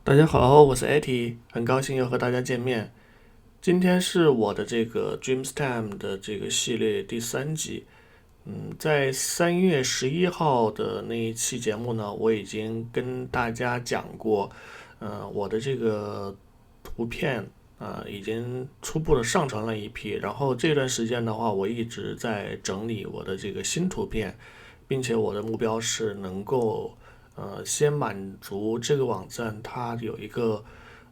大家好，我是艾 t 很高兴又和大家见面。今天是我的这个 Dreamstime 的这个系列第3集。在3月11号的那一期节目呢，我已经跟大家讲过，我的这个图片已经初步的上传了一批，然后这段时间的话，我一直在整理我的这个新图片，并且我的目标是能够先满足这个网站它有一个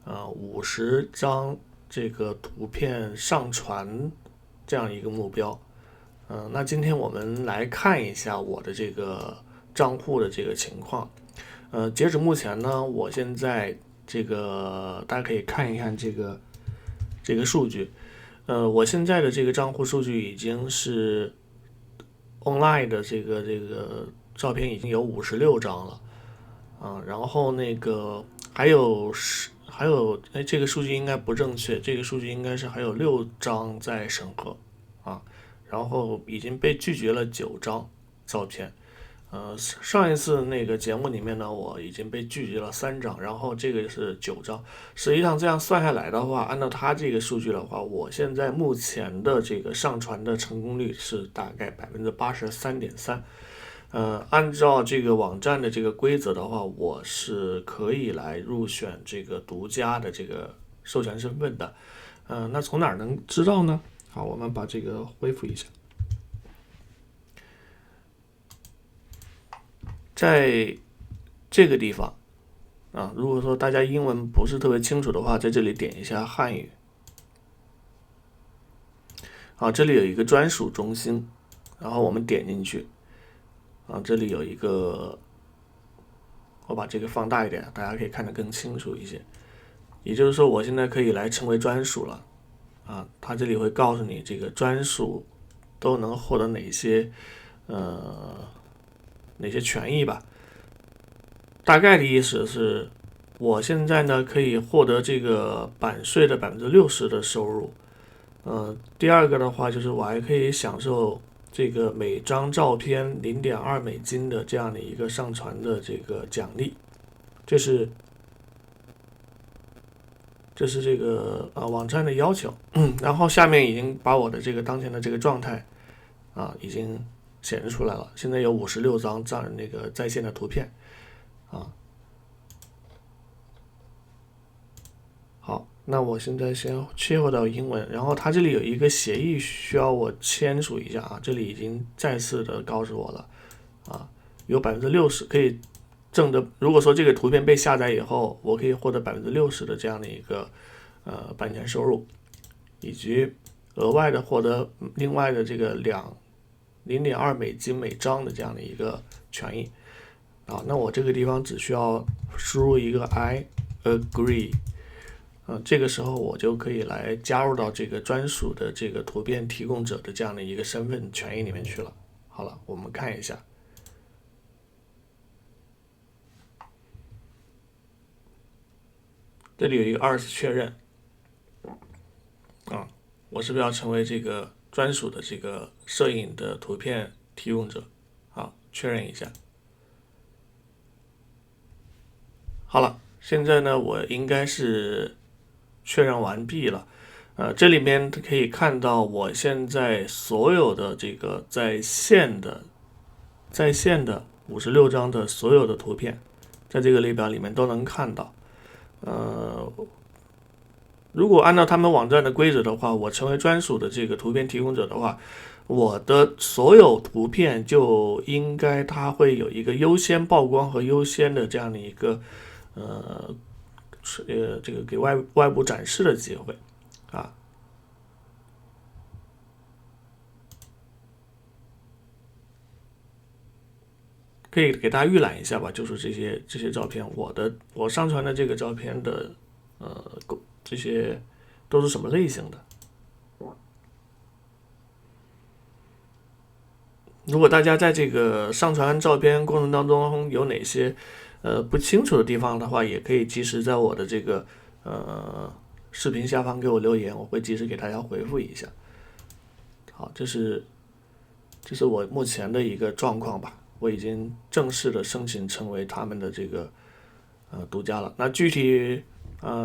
50张这个图片上传这样一个目标。那今天我们来看一下我的这个账户的这个情况。截止目前呢，我现在这个大家可以看一看这个数据。我现在的这个账户数据已经是 online 的这个照片已经有56张了。然后那个还有，哎，这个数据应该不正确，这个数据应该是还有6张在审核啊，然后已经被拒绝了9张照片。上一次那个节目里面呢，我已经被拒绝了3张，然后这个是9张。实际上这样算下来的话，按照它这个数据的话，我现在目前的这个上传的成功率是大概83.3%。按照这个网站的这个规则的话，我是可以来入选这个独家的这个授权身份的。那从哪儿能知道呢？好，我们把这个恢复一下。在这个地方如果说大家英文不是特别清楚的话，在这里点一下汉语。这里有一个专属中心，然后我们点进去。这里有一个，我把这个放大一点，大家可以看得更清楚一些。也就是说，我现在可以来成为专属了。它这里会告诉你这个专属都能获得哪些权益吧。大概的意思是，我现在呢可以获得这个版税的60%的收入。第二个的话就是我还可以享受这个每张照片$0.2的这样的一个上传的这个奖励。这是这个网站的要求。然后下面已经把我的这个当前的这个状态已经显示出来了。现在有56张那个在线的图片好，那我现在先切换到英文，然后它这里有一个协议需要我签署一下这里已经再次的告诉我了有60%可以挣的。如果说这个图片被下载以后，我可以获得60%的这样的一个版权收入，以及额外的获得另外的这个$0.2每张的这样的一个权益那我这个地方只需要输入一个 I agree。这个时候我就可以来加入到这个专属的这个图片提供者的这样的一个身份权益里面去了。好了，我们看一下，这里有一个2次确认我是不是要成为这个专属的这个摄影的图片提供者？好，确认一下。好了，现在呢，我应该是确认完毕了。这里面可以看到我现在所有的这个在线的56张的所有的图片，在这个列表里面都能看到。如果按照他们网站的规则的话，我成为专属的这个图片提供者的话，我的所有图片就应该它会有一个优先曝光和优先的这样的一个这个给外部展示的机会啊。可以给大家预览一下吧，就是这些照片，我上传的这个照片的这些都是什么类型的？如果大家在这个上传照片过程当中有哪些不清楚的地方的话，也可以及时在我的这个视频下方给我留言，我会及时给大家回复一下。好，这是我目前的一个状况吧，我已经正式的申请成为他们的这个独家了。那具体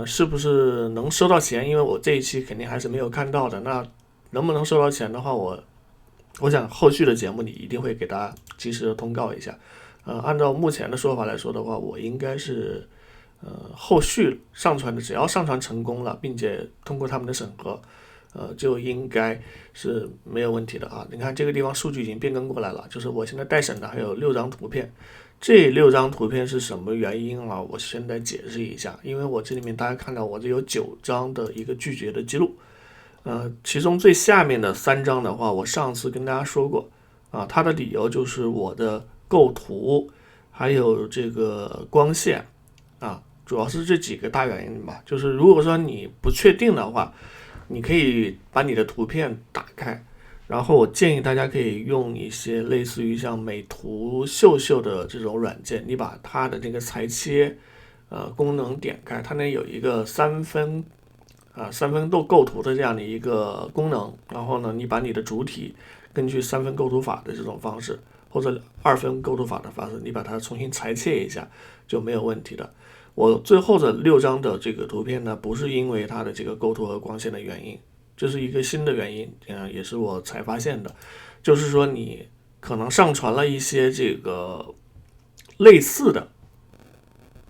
是不是能收到钱？因为我这一期肯定还是没有看到的。那能不能收到钱的话，我想后续的节目里一定会给大家及时的通告一下。按照目前的说法来说的话，我应该是后续上传的，只要上传成功了，并且通过他们的审核，就应该是没有问题的啊。你看这个地方数据已经变更过来了，就是我现在待审的还有6张图片。这6张图片是什么原因啊？我现在解释一下，因为我这里面大家看到我这有9张的一个拒绝的记录，其中最下面的3张的话，我上次跟大家说过啊，它的理由就是我的构图还有这个光线啊，主要是这几个大原因吧。就是如果说你不确定的话，你可以把你的图片打开。然后我建议大家可以用一些类似于像美图秀秀的这种软件，你把它的这个裁切功能点开，它那有一个三分构图的这样的一个功能。然后呢，你把你的主体根据3分构图法的这种方式，或者2分构图法的方式，你把它重新裁切一下就没有问题的。我最后的6张的这个图片呢，不是因为它的这个构图和光线的原因。这是一个新的原因，也是我才发现的，就是说你可能上传了一些这个类似的，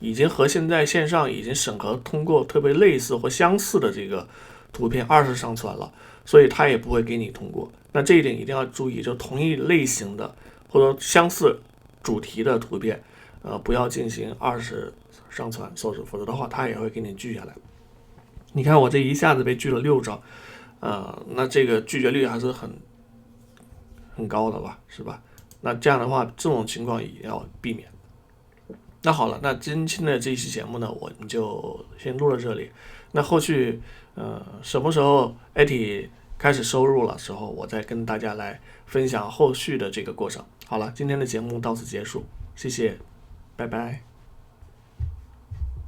已经和现在线上已经审核通过特别类似或相似的这个图片二次上传了，所以它也不会给你通过。那这一点一定要注意，就同一类型的或者相似主题的图片，不要进行二次上传，否则的话它也会给你拒下来。你看我这一下子被拒了6张。那这个拒绝率还是很高的吧，是吧？那这样的话，这种情况也要避免。那好了，那今天的这一期节目呢，我们就先录到这里。那后续什么时候 AT 开始收入了时候，我再跟大家来分享后续的这个过程。好了，今天的节目到此结束，谢谢，拜拜。